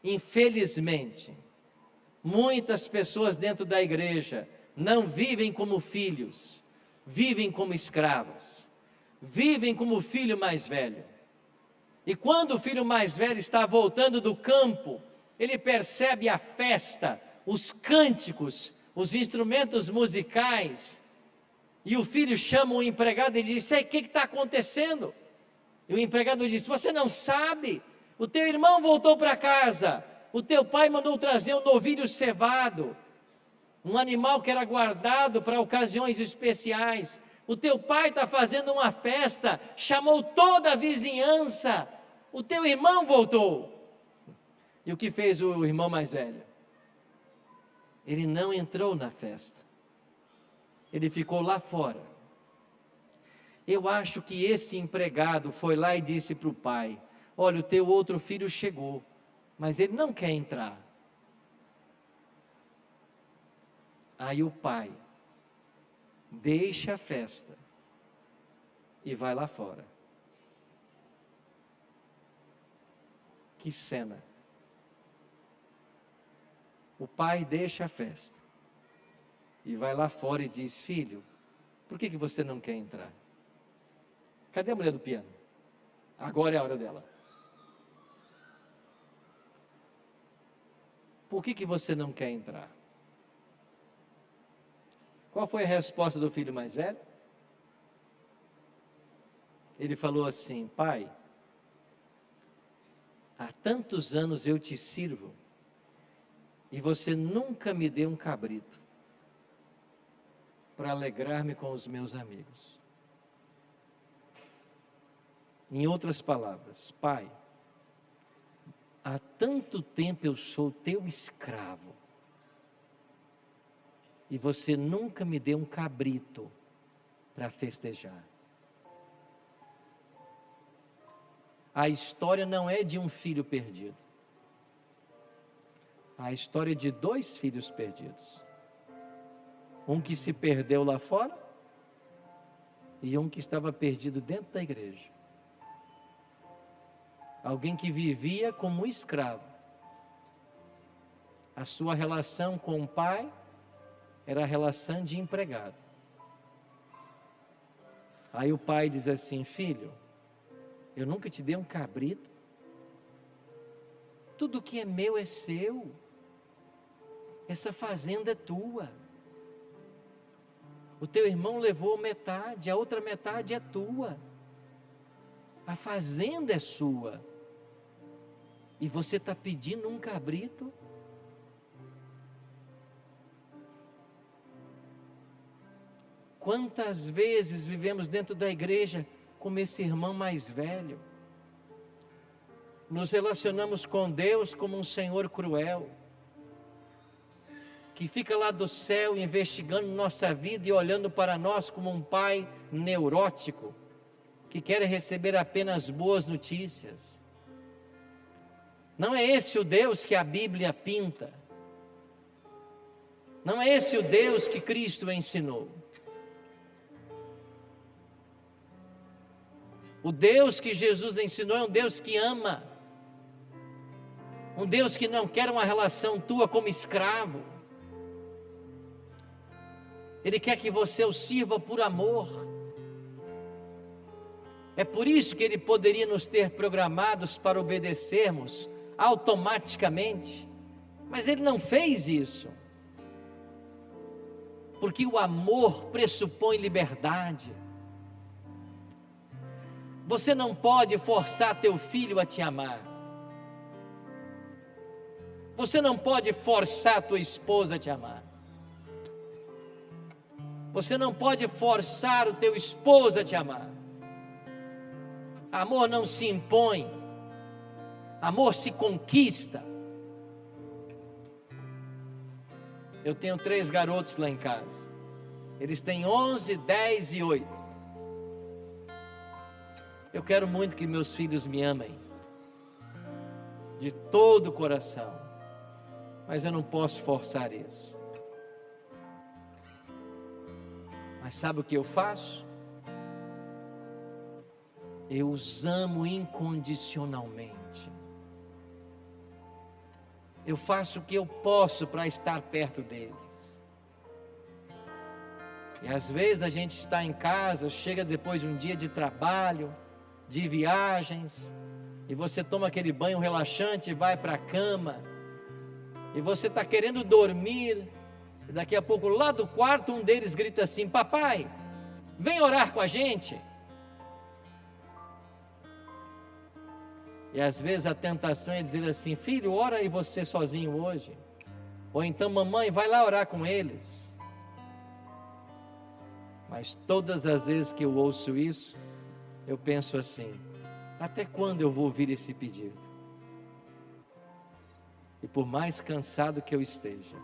Infelizmente, muitas pessoas dentro da igreja não vivem como filhos, vivem como escravos, vivem como o filho mais velho. E quando o filho mais velho está voltando do campo, ele percebe a festa, os cânticos, os instrumentos musicais, e o filho chama o empregado e diz, o que está acontecendo? E o empregado diz, você não sabe, o teu irmão voltou para casa, o teu pai mandou trazer um novilho cevado, um animal que era guardado para ocasiões especiais, o teu pai está fazendo uma festa, chamou toda a vizinhança, o teu irmão voltou. E o que fez o irmão mais velho? Ele não entrou na festa, ele ficou lá fora. Eu acho que esse empregado foi lá e disse para o pai, olha, o teu outro filho chegou, mas ele não quer entrar. Aí o pai deixa a festa e vai lá fora. Que cena! O pai deixa a festa e vai lá fora e diz: filho, por que você não quer entrar? Cadê a mulher do piano? Agora é a hora dela. Por que você não quer entrar? Qual foi a resposta do filho mais velho? Ele falou assim: pai, há tantos anos eu te sirvo e você nunca me deu um cabrito para alegrar-me com os meus amigos. Em outras palavras, pai, há tanto tempo eu sou teu escravo e você nunca me deu um cabrito para festejar. A história não é de um filho perdido. A história é de 2 filhos perdidos. Um que se perdeu lá fora e um que estava perdido dentro da igreja. Alguém que vivia como um escravo. A sua relação com o pai era a relação de empregado. Aí o pai diz assim: filho, eu nunca te dei um cabrito. Tudo que é meu é seu. Essa fazenda é tua. O teu irmão levou metade, a outra metade é tua. A fazenda é sua. E você está pedindo um cabrito? Quantas vezes vivemos dentro da igreja como esse irmão mais velho? Nos relacionamos com Deus como um Senhor cruel, que fica lá do céu investigando nossa vida e olhando para nós como um pai neurótico, que quer receber apenas boas notícias. Não é esse o Deus que a Bíblia pinta. Não é esse o Deus que Cristo ensinou. O Deus que Jesus ensinou é um Deus que ama. Um Deus que não quer uma relação tua como escravo. Ele quer que você o sirva por amor. É por isso que Ele poderia nos ter programados para obedecermos automaticamente, mas Ele não fez isso, porque o amor pressupõe liberdade. Você não pode forçar teu filho a te amar. Você não pode forçar tua esposa a te amar. Você não pode forçar o teu esposo a te amar. Amor não se impõe. Amor se conquista. Eu tenho 3 garotos lá em casa. Eles têm 11, 10 e 8. Eu quero muito que meus filhos me amem, de todo o coração, mas eu não posso forçar isso. Mas sabe o que eu faço? Eu os amo incondicionalmente. Eu faço o que eu posso para estar perto deles. E às vezes a gente está em casa, chega depois de um dia de trabalho, de viagens, e você toma aquele banho relaxante e vai para a cama, e você está querendo dormir, e daqui a pouco lá do quarto um deles grita assim: papai, vem orar com a gente. E às vezes a tentação é dizer assim: filho, ora aí você sozinho hoje. Ou então, mamãe, vai lá orar com eles. Mas todas as vezes que eu ouço isso, eu penso assim: até quando eu vou ouvir esse pedido? E por mais cansado que eu esteja,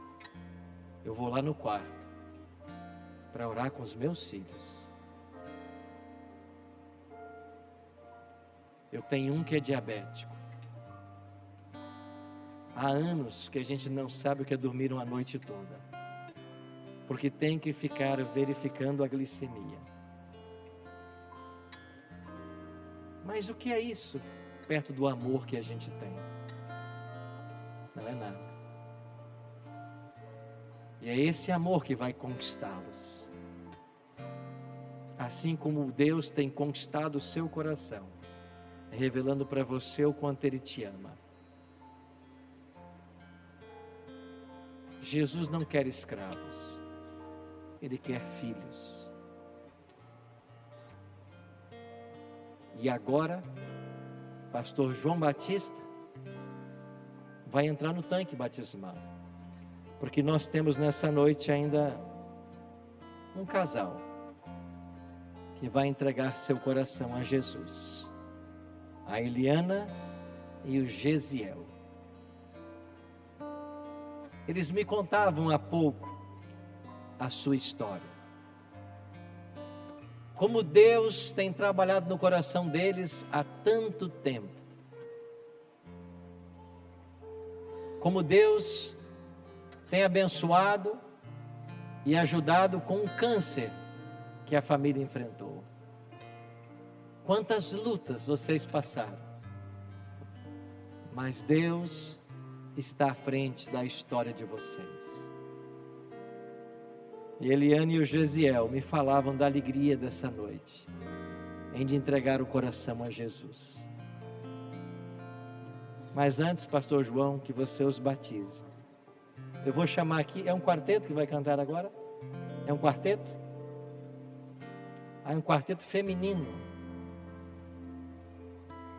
eu vou lá no quarto para orar com os meus filhos. Eu tenho um que é diabético. Há anos que a gente não sabe o que é dormir uma noite toda, porque tem que ficar verificando a glicemia. Mas o que é isso perto do amor que a gente tem? Não é nada. E é esse amor que vai conquistá-los. Assim como Deus tem conquistado o seu coração, revelando para você o quanto Ele te ama. Jesus não quer escravos, Ele quer filhos. E agora, pastor João Batista vai entrar no tanque batismal, porque nós temos nessa noite ainda um casal que vai entregar seu coração a Jesus, a Eliana e o Gesiel. Eles me contavam há pouco a sua história, como Deus tem trabalhado no coração deles há tanto tempo, como Deus tem abençoado e ajudado com o câncer que a família enfrentou. Quantas lutas vocês passaram, mas Deus está à frente da história de vocês. E Eliane e o Gesiel me falavam da alegria dessa noite, em de entregar o coração a Jesus. Mas antes, pastor João, que você os batize, eu vou chamar aqui, é um quarteto que vai cantar agora? É um quarteto? É um quarteto feminino.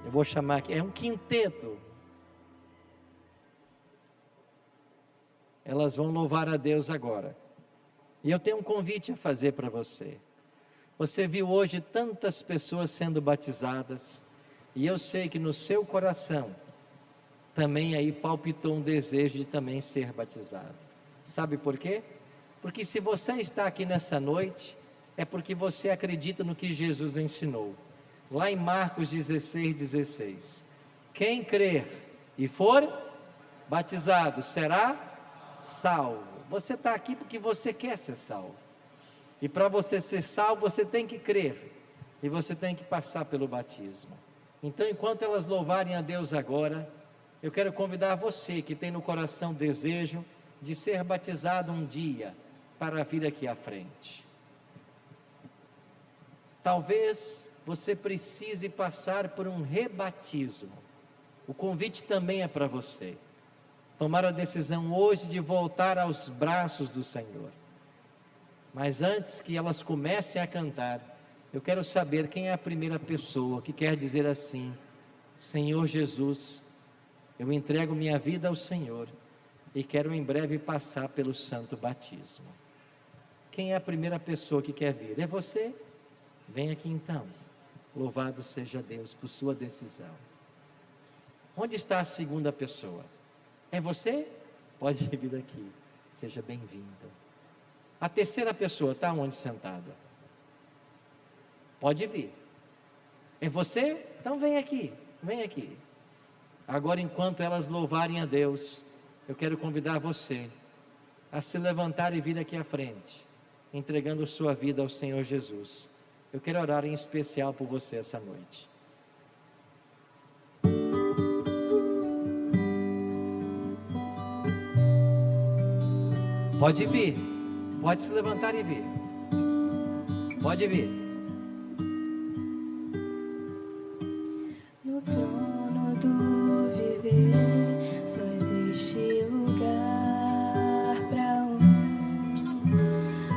Eu vou chamar aqui, é um quinteto. Elas vão louvar a Deus agora. E eu tenho um convite a fazer para você. Você viu hoje tantas pessoas sendo batizadas, e eu sei que no seu coração também aí palpitou um desejo de também ser batizado. Sabe por quê? Porque se você está aqui nessa noite, é porque você acredita no que Jesus ensinou. Lá em Marcos 16:16. Quem crer e for batizado será salvo. Você está aqui porque você quer ser salvo. E para você ser salvo, você tem que crer. E você tem que passar pelo batismo. Então, enquanto elas louvarem a Deus agora, eu quero convidar você que tem no coração desejo de ser batizado um dia, para vir aqui à frente. Talvez você precise passar por um rebatismo. O convite também é para você. Tomar a decisão hoje de voltar aos braços do Senhor. Mas antes que elas comecem a cantar, eu quero saber quem é a primeira pessoa que quer dizer assim: Senhor Jesus, eu entrego minha vida ao Senhor e quero em breve passar pelo santo batismo. Quem é a primeira pessoa que quer vir? É você? Vem aqui então. Louvado seja Deus por sua decisão. Onde está a segunda pessoa? É você? Pode vir aqui. Seja bem-vindo. A terceira pessoa está onde sentada? Pode vir. É você? Então vem aqui. Vem aqui. Agora, enquanto elas louvarem a Deus, eu quero convidar você a se levantar e vir aqui à frente, entregando sua vida ao Senhor Jesus. Eu quero orar em especial por você essa noite. Pode vir, pode se levantar e vir. Pode vir. No trono do viver só existe lugar para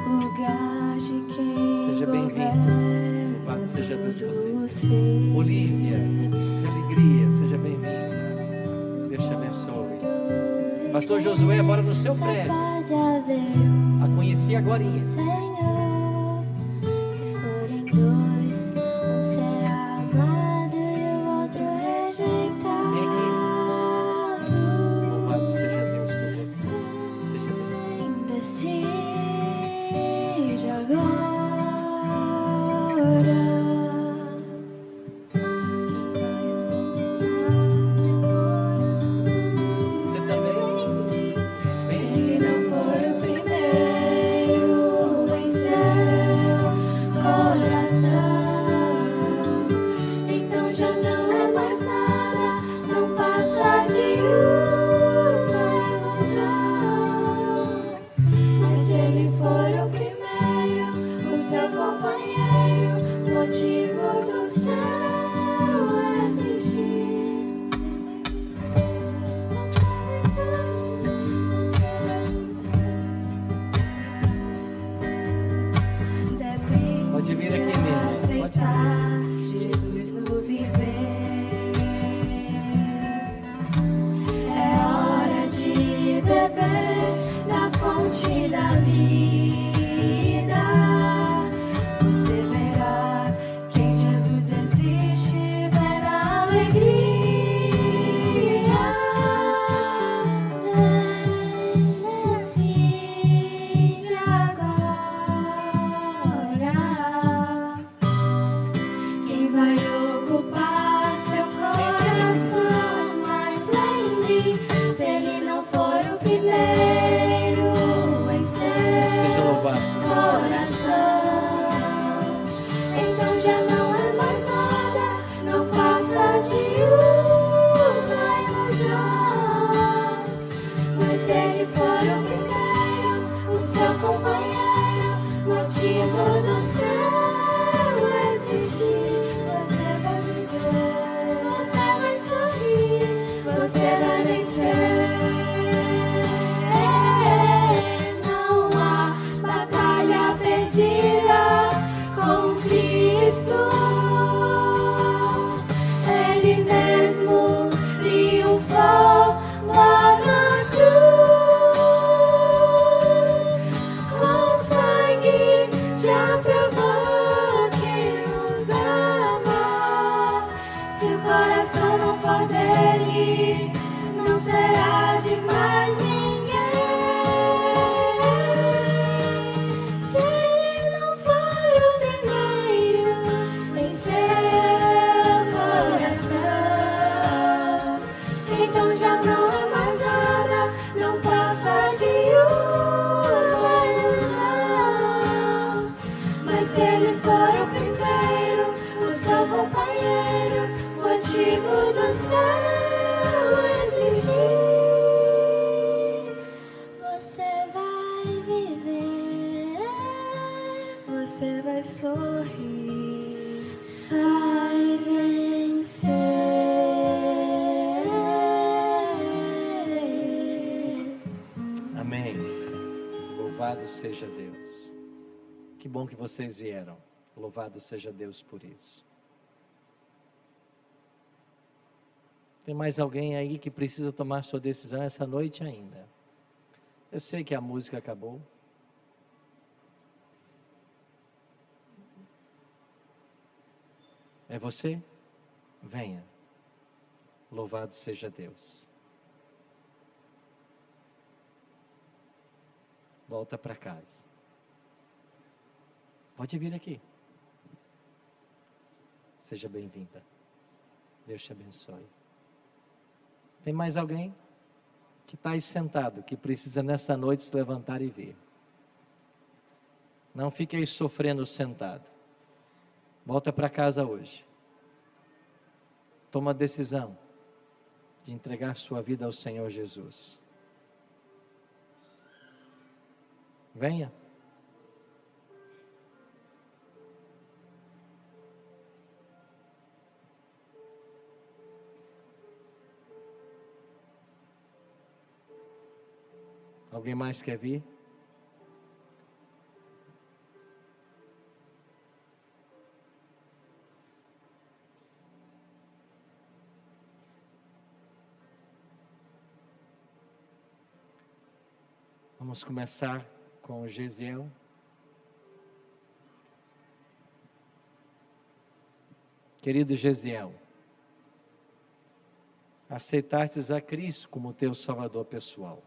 lugar de quem seja bem-vindo. Louvado seja Deus de você. Olívia, que alegria, seja bem-vinda. Deus te abençoe. Pastor Josué mora no seu prédio. A conheci agorinha. Senhor, se forem dois, um será amado e o outro rejeitado. Louvado seja Deus por você. Seja bem-vindo. Decide agora. Você também? Se ele não for o primeiro, beber da fonte da vida. Você verá que em Jesus existe plena alegria. Decide agora quem vai ocupar seu coração. Mas lembre, se ele não for o primeiro em seu Seja louvado. coração, então já não é mais nada, não passa de uma ilusão. Mas se ele for o primeiro, o seu companheiro, motivo do seu existir, você vai viver, você vai sorrir, você vai vencer. Não há batalha perdida com Cristo. Ele mesmo triunfou lá na cruz. Com sangue já provou que nos ama. Se o coração não for dele, não será de mais ninguém. Se ele não for o primeiro em seu coração, então já não é mais nada, não passa de uma ilusão. Mas se ele for o primeiro, o seu companheiro, motivo do seu existir, você vai viver, você vai sorrir, vai vencer. Amém. Louvado seja Deus. Que bom que vocês vieram. Louvado seja Deus por isso. Tem mais alguém aí que precisa tomar sua decisão essa noite ainda? Eu sei que a música acabou. É você? Venha. Louvado seja Deus. Volta para casa. Pode vir aqui. Seja bem-vinda. Deus te abençoe. Tem mais alguém que está aí sentado, que precisa nessa noite se levantar e vir? Não fique aí sofrendo sentado. Volta para casa hoje. Toma a decisão de entregar sua vida ao Senhor Jesus. Venha. Alguém mais quer vir? Vamos começar com o Gesiel. Querido Gesiel, aceitastes a Cristo como teu Salvador pessoal.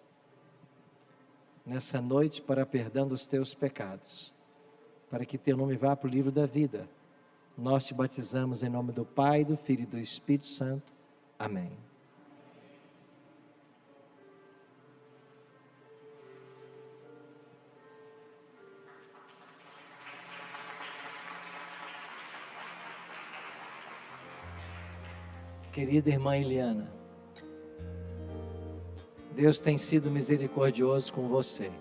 Nessa noite, para perdão dos teus pecados, para que teu nome vá para o livro da vida, nós te batizamos em nome do Pai, do Filho e do Espírito Santo. Amém. Querida irmã Eliana, Deus tem sido misericordioso com você.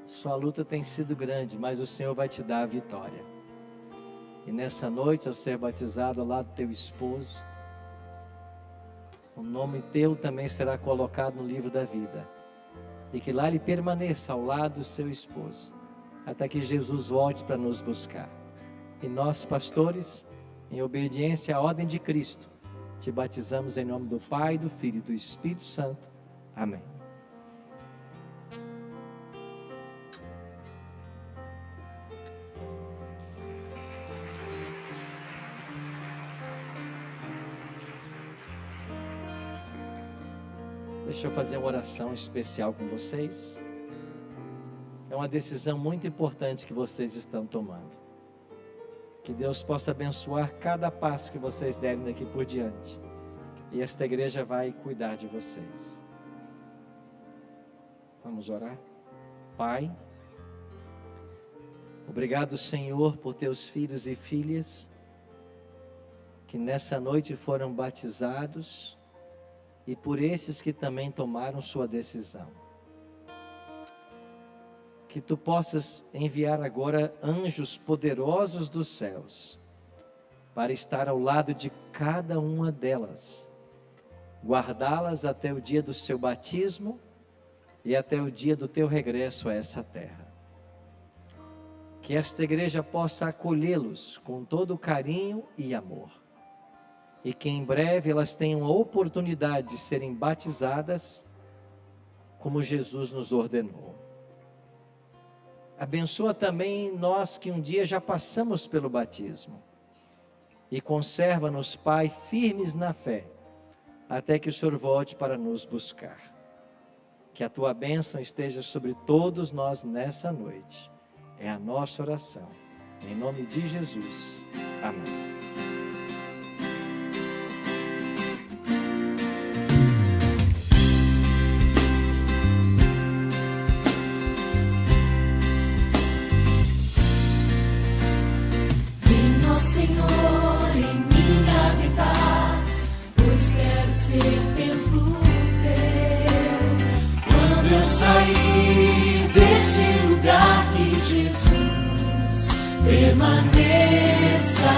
Sua luta tem sido grande, mas o Senhor vai te dar a vitória. E nessa noite, ao ser batizado ao lado do teu esposo, o nome teu também será colocado no livro da vida. E que lá ele permaneça ao lado do seu esposo, até que Jesus volte para nos buscar. E nós, pastores, em obediência à ordem de Cristo, te batizamos em nome do Pai, do Filho e do Espírito Santo. Amém. Deixa eu fazer uma oração especial com vocês. É uma decisão muito importante que vocês estão tomando. Que Deus possa abençoar cada passo que vocês derem daqui por diante. E esta igreja vai cuidar de vocês. Vamos orar? Pai, obrigado, Senhor, por teus filhos e filhas que nessa noite foram batizados e por esses que também tomaram sua decisão. Que tu possas enviar agora anjos poderosos dos céus para estar ao lado de cada uma delas, guardá-las até o dia do seu batismo e até o dia do teu regresso a essa terra. Que esta igreja possa acolhê-los com todo carinho e amor. E que em breve elas tenham a oportunidade de serem batizadas como Jesus nos ordenou. Abençoa também nós que um dia já passamos pelo batismo. E conserva-nos, Pai, firmes na fé, até que o Senhor volte para nos buscar. Que a tua bênção esteja sobre todos nós nessa noite. É a nossa oração. Em nome de Jesus. Amém. Senhor, em mim habitar, pois quero ser templo teu. Quando eu sair desse lugar, que Jesus permaneça